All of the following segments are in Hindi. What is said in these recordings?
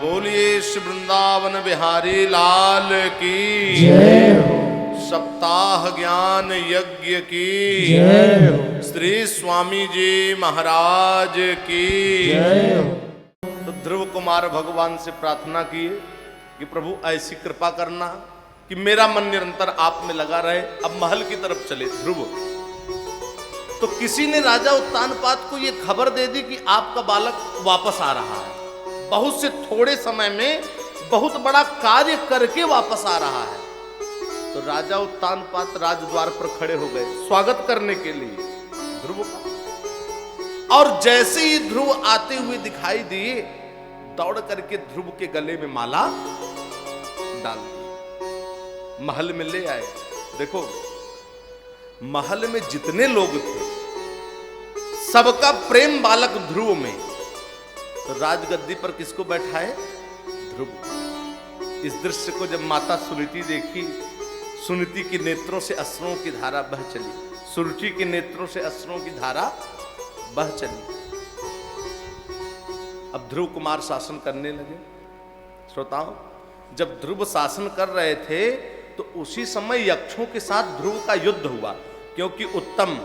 बोलिए श्री वृंदावन बिहारी लाल की जय हो। सप्ताह ज्ञान यज्ञ की जय हो। श्री स्वामी जी महाराज की जय हो। तो ध्रुव कुमार भगवान से प्रार्थना किए कि प्रभु ऐसी कृपा करना कि मेरा मन निरंतर आप में लगा रहे। अब महल की तरफ चले ध्रुव। तो किसी ने राजा उत्तानपाद को यह खबर दे दी कि आपका बालक वापस आ रहा है, बहुत से थोड़े समय में बहुत बड़ा कार्य करके वापस आ रहा है। तो राजा उत्तानपाद राजद्वार पर खड़े हो गए स्वागत करने के लिए ध्रुव का। और जैसे ही ध्रुव आते हुए दिखाई दिए, दौड़ करके ध्रुव के गले में माला डाल दी, महल में ले आए। देखो, महल में जितने लोग थे सबका प्रेम बालक ध्रुव में। तो राजगद्दी पर किसको बैठाए? ध्रुव। इस दृश्य को जब माता सुनीति देखी, सुनीति के नेत्रों से अश्रुओं की धारा बह चली, सुरुचि के नेत्रों से अश्रुओं की धारा बह चली। अब ध्रुव कुमार शासन करने लगे। श्रोताओं, जब ध्रुव शासन कर रहे थे तो उसी समय यक्षों के साथ ध्रुव का युद्ध हुआ, क्योंकि उत्तम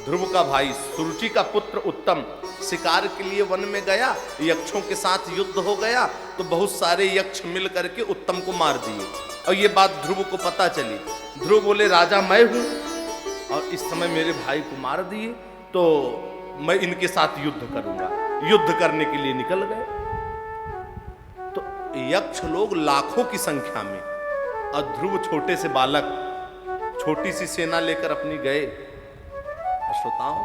ध्रुव का भाई, सुरुचि का पुत्र उत्तम शिकार के लिए वन में गया, यक्षों के साथ युद्ध हो गया। तो बहुत सारे यक्ष मिल करके उत्तम को मार दिए और ये बात ध्रुव को पता चली। ध्रुव बोले, राजा मैं हूं और इस समय मेरे भाई को मार दिए, तो मैं इनके साथ युद्ध करूंगा। युद्ध करने के लिए निकल गए। तो यक्ष लोग लाखों की संख्या में और ध्रुव छोटे से बालक, छोटी सी सेना लेकर अपनी गए। श्रोताओं,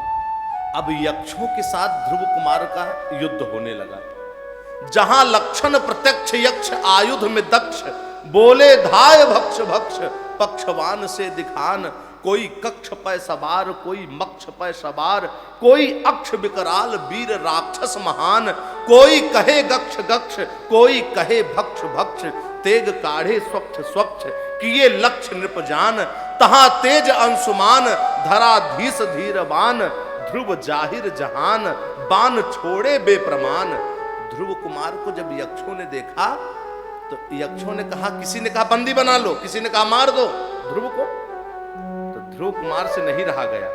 अब यक्षों के साथ ध्रुव कुमार का युद्ध होने लगा। जहां लक्षण प्रत्यक्ष यक्ष आयुध में दक्ष, बोले धाय भक्ष भक्ष पक्षवान से दिखान। कोई कक्ष पै सवार, कोई मक्ष पै सवार, कोई अक्ष विकराल वीर राक्षस महान। कोई कहे गक्ष गक्ष, कोई कहे भक्ष भक्ष। तेग काढ़े स्वच्छ स्वच्छ, किए लक्ष्य नृपजान। तहां तेज अंशुमान, धराधीश धीरवान। ध्रुव जाहिर जहान, बाण छोड़े बेप्रमाण। ध्रुव कुमार को जब यक्षों ने देखा तो यक्षों ने कहा, किसी ने कहा बंदी बना लो, किसी ने कहा मार दो ध्रुव को। तो ध्रुव कुमार से नहीं रहा गया।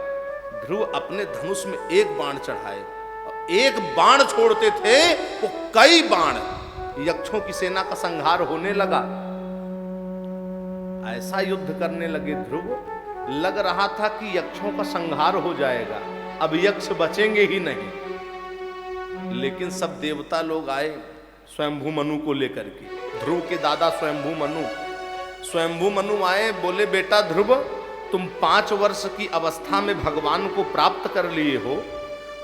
ध्रुव अपने धनुष में एक बाण चढ़ाए और एक बाण छोड़ते थे वो कई बाण यक्षों की सेना का संहार होने लगा। ऐसा युद्ध करने लगे ध्रुव, लग रहा था कि यक्षों का संहार हो जाएगा, अब यक्ष बचेंगे ही नहीं। लेकिन सब देवता लोग आए स्वयंभू मनु को लेकर के। ध्रुव के दादा स्वयंभू मनु आए, बोले बेटा ध्रुव, तुम 5 वर्ष की अवस्था में भगवान को प्राप्त कर लिए हो,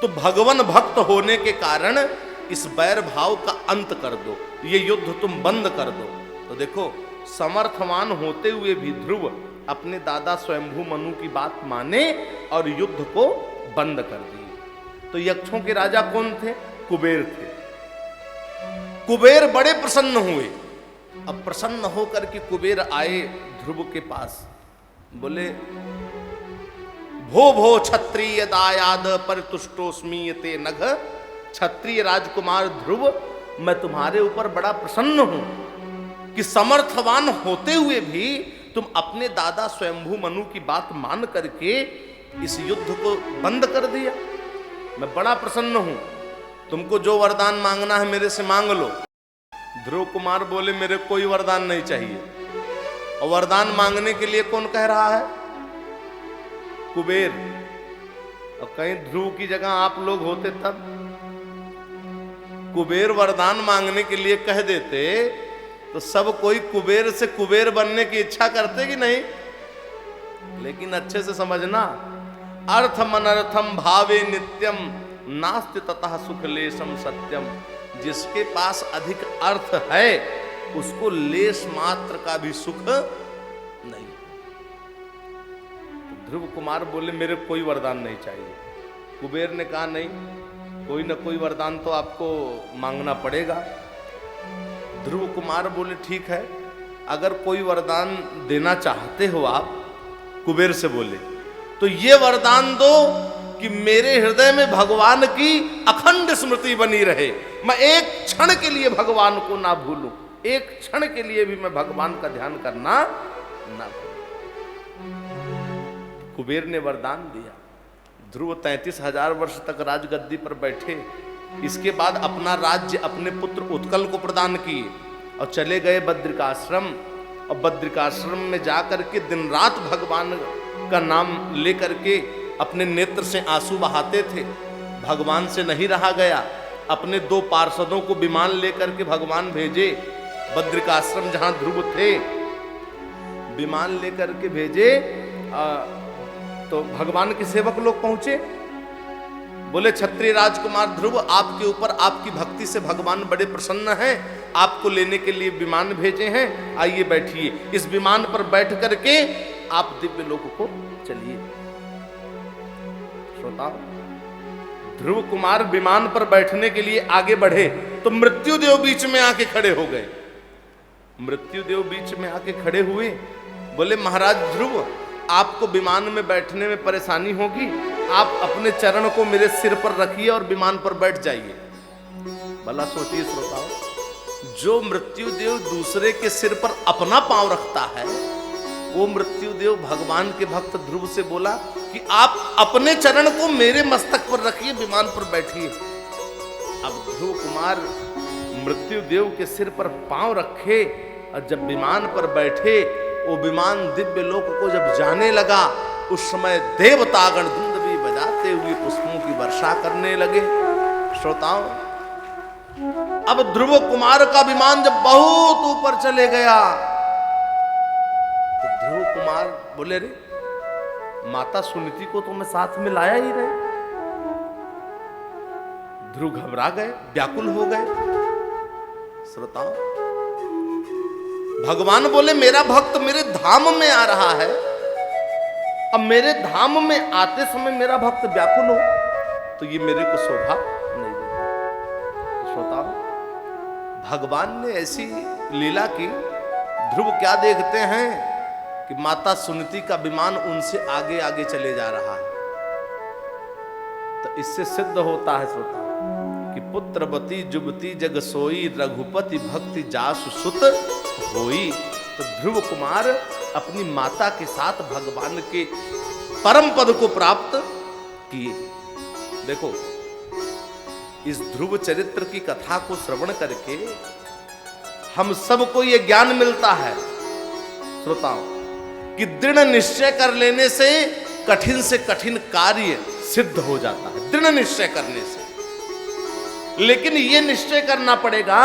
तो भगवान भक्त होने के कारण इस बैर भाव का अंत कर दो, ये युद्ध तुम बंद कर दो। तो देखो, समर्थवान होते हुए भी ध्रुव अपने दादा स्वयंभू मनु की बात माने और युद्ध को बंद कर दिए। तो यक्षों के राजा कौन थे? कुबेर थे। कुबेर बड़े प्रसन्न हुए। अब प्रसन्न होकर के कुबेर आए ध्रुव के पास, बोले, भो भो क्षत्रिय दायाद परितुष्टोस्मीयते नघ। क्षत्रिय राजकुमार ध्रुव, मैं तुम्हारे ऊपर बड़ा प्रसन्न हूं कि समर्थवान होते हुए भी तुम अपने दादा स्वयंभू मनु की बात मान करके इस युद्ध को बंद कर दिया। मैं बड़ा प्रसन्न हूं, तुमको जो वरदान मांगना है मेरे से मांग लो। ध्रुव कुमार बोले, मेरे कोई वरदान नहीं चाहिए। और वरदान मांगने के लिए कौन कह रहा है? कुबेर। और कहीं ध्रुव की जगह आप लोग होते तब कुबेर वरदान मांगने के लिए कह देते तो सब कोई कुबेर से कुबेर बनने की इच्छा करते कि नहीं? लेकिन अच्छे से समझना, अर्थम अनर्थम भावे नित्यम नास्ति ततः सुख लेशम सत्यम। जिसके पास अधिक अर्थ है उसको लेश मात्र का भी सुख नहीं। तो ध्रुव कुमार बोले, मेरे कोई वरदान नहीं चाहिए। कुबेर ने कहा, नहीं, कोई ना कोई वरदान तो आपको मांगना पड़ेगा। ध्रुव कुमार बोले, ठीक है, अगर कोई वरदान देना चाहते हो आप, कुबेर से बोले, तो ये वरदान दो कि मेरे हृदय में भगवान की अखंड स्मृति बनी रहे, मैं एक क्षण के लिए भगवान को ना भूलूं, एक क्षण के लिए भी मैं भगवान का ध्यान करना ना भूलूं। कुबेर ने वरदान दिया। ध्रुव 33,000 वर्ष तक राजगद्दी पर बैठे, इसके बाद अपना राज्य अपने पुत्र उत्कल को प्रदान किए और चले गए बद्रिकाश्रम। और बद्रिकाश्रम में जाकर के दिन रात भगवान का नाम लेकर के अपने नेत्र से आंसू बहाते थे। भगवान से नहीं रहा गया, अपने 2 पार्षदों को विमान लेकर के भगवान भेजे बद्रिकाश्रम जहां ध्रुव थे, विमान लेकर के भेजे। तो भगवान के सेवक लोग पहुंचे, बोले क्षत्रिय राजकुमार ध्रुव, आपके ऊपर आपकी भक्ति से भगवान बड़े प्रसन्न हैं, आपको लेने के लिए विमान भेजे हैं, आइए बैठिए, इस विमान पर बैठ करके आप दिव्य लोक को चलिए। श्रोताओ, ध्रुव कुमार विमान पर बैठने के लिए आगे बढ़े तो मृत्युदेव बीच में आके खड़े हो गए। मृत्युदेव बीच में आके खड़े हुए, बोले महाराज ध्रुव, आपको विमान में बैठने में परेशानी होगी, आप अपने चरण को मेरे सिर पर रखिए और विमान पर बैठ जाइए। भला सोचिए श्रोताओ, जो मृत्युदेव दूसरे के सिर पर अपना पांव रखता है, वो मृत्युदेव भगवान के भक्त ध्रुव से बोला कि आप अपने चरण को मेरे मस्तक पर रखिए, विमान पर बैठिए। अब ध्रुव कुमार मृत्युदेव के सिर पर पांव रखे और जब विमान पर बैठे, वो विमान दिव्य लोक को जब जाने लगा, उस समय देवतागण धुंदवी बजाते हुए पुष्पों की वर्षा करने लगे। श्रोताओं, अब ध्रुव कुमार का विमान जब बहुत ऊपर चले गया तो ध्रुव कुमार बोले, रे माता सुनीति को तो मैं साथ में लाया ही नहीं। ध्रुव घबरा गए, व्याकुल हो गए। श्रोताओ, भगवान बोले मेरा भक्त मेरे धाम में आ रहा है, अब मेरे धाम में आते समय मेरा भक्त व्याकुल हो तो ये मेरे को शोभा नहीं देता। श्रोताओ, भगवान ने ऐसी लीला की, ध्रुव क्या देखते हैं कि माता सुनीति का विमान उनसे आगे आगे चले जा रहा है। तो इससे सिद्ध होता है श्रोताओ कि पुत्रवती जुबती जग सोई, रघुपति भक्ति जासु सुत होई। तो ध्रुव कुमार अपनी माता के साथ भगवान के परम पद को प्राप्त किए। देखो, इस ध्रुव चरित्र की कथा को श्रवण करके हम सबको यह ज्ञान मिलता है श्रोताओं कि दृढ़ निश्चय कर लेने से कठिन कार्य सिद्ध हो जाता है, दृढ़ निश्चय करने से। लेकिन यह निश्चय करना पड़ेगा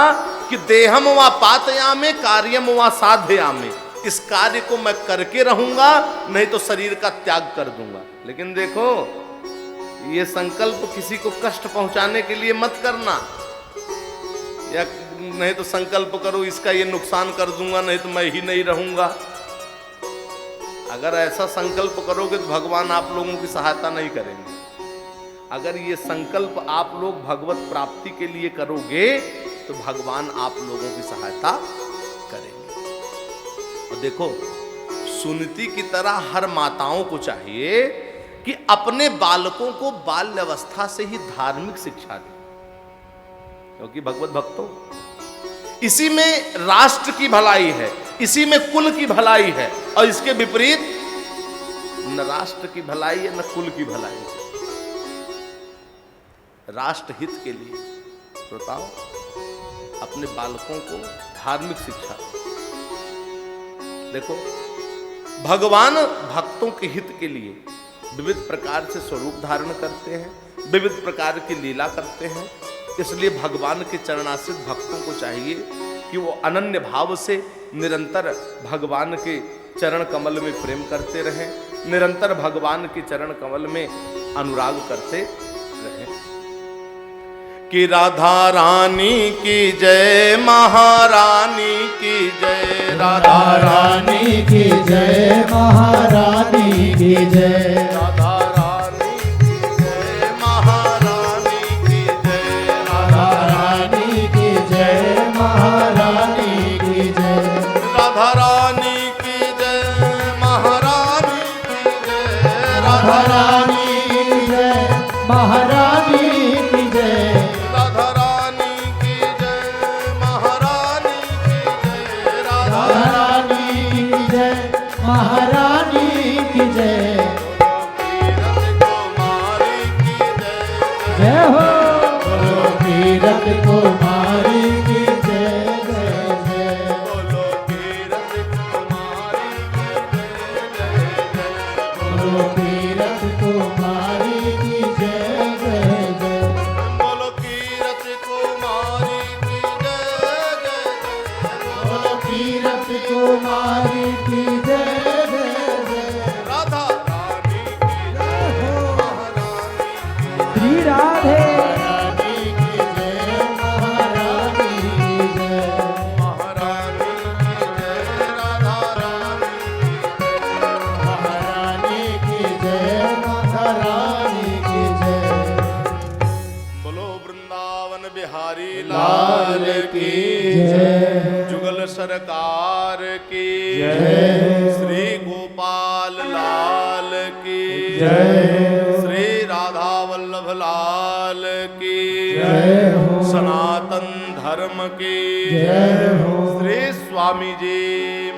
कि देहम व पातयामे कार्यम व साधयामे, इस कार्य को मैं करके रहूंगा, नहीं तो शरीर का त्याग कर दूंगा। लेकिन देखो, ये संकल्प किसी को कष्ट पहुंचाने के लिए मत करना, या नहीं तो संकल्प करो इसका ये नुकसान कर दूंगा, नहीं तो मैं ही नहीं रहूंगा। अगर ऐसा संकल्प करोगे तो भगवान आप लोगों की सहायता नहीं करेंगे। अगर ये संकल्प आप लोग भगवत प्राप्ति के लिए करोगे तो भगवान आप लोगों की सहायता करेंगे। और देखो, सुनीति की तरह हर माताओं को चाहिए कि अपने बालकों को बाल्यावस्था से ही धार्मिक शिक्षा दें, क्योंकि भगवत भक्तों, इसी में राष्ट्र की भलाई है, इसी में कुल की भलाई है, और इसके विपरीत न राष्ट्र की भलाई है न कुल की भलाई है। राष्ट्र हित के लिए श्रोताओं अपने बालकों को धार्मिक शिक्षा। देखो, भगवान भक्तों के हित के लिए विविध प्रकार से स्वरूप धारण करते हैं, विविध प्रकार की लीला करते हैं। इसलिए भगवान के चरणाश्रित भक्तों को चाहिए कि वो अनन्य भाव से निरंतर भगवान के चरण कमल में प्रेम करते रहें, निरंतर भगवान के चरण कमल में अनुराग करते रहें। कि राधा रानी की जय, महारानी की जय, राधा रानी की जय, महारानी की जय, राधा रानी की जय, महारानी की जय, राधा रानी की जय, महारानी की जय, राधा रानी की जय, महारानी की जय, राधा रानी की जय, कुमारी की जय जय जय राधा रानी की जय महारानी श्री राधे महारानी की जय महारानी की जय महारानी की जय राधा रानी महारानी की जय महारानी की जय बोलो वृंदावन बिहारी लाल की जय जुगल सरकार की जय श्री गोपाल लाल की जय श्री राधा वल्लभ लाल की जय हो सनातन धर्म की जय हो श्री स्वामी जी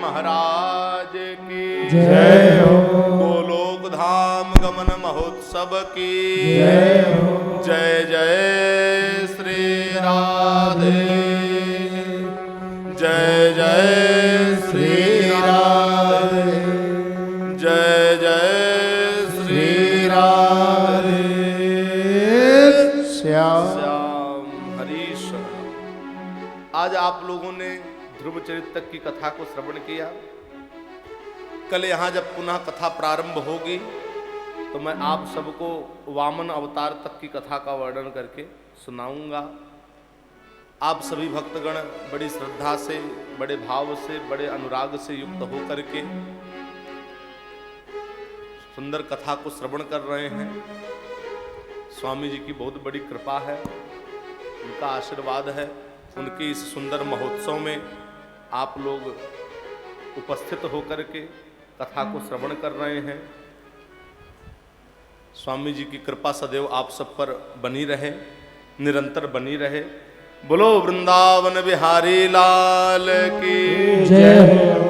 महाराज की जय हो गोलोक धाम गमन महोत्सव की जय हो जय जय श्री राधे जय जय श्री राधे जय जय श्री राधे श्याम श्याम हरीश। आज आप लोगों ने ध्रुव चरित्र की कथा को श्रवण किया। कल यहाँ जब पुनः कथा प्रारंभ होगी तो मैं आप सबको वामन अवतार तक की कथा का वर्णन करके सुनाऊंगा। आप सभी भक्तगण बड़ी श्रद्धा से, बड़े भाव से, बड़े अनुराग से युक्त होकर के सुंदर कथा को श्रवण कर रहे हैं। स्वामी जी की बहुत बड़ी कृपा है, उनका आशीर्वाद है। उनके इस सुंदर महोत्सव में आप लोग उपस्थित होकर के कथा को श्रवण कर रहे हैं। स्वामी जी की कृपा सदैव आप सब पर बनी रहे, निरंतर बनी रहे। बोलो वृंदावन बिहारी लाल की जय हो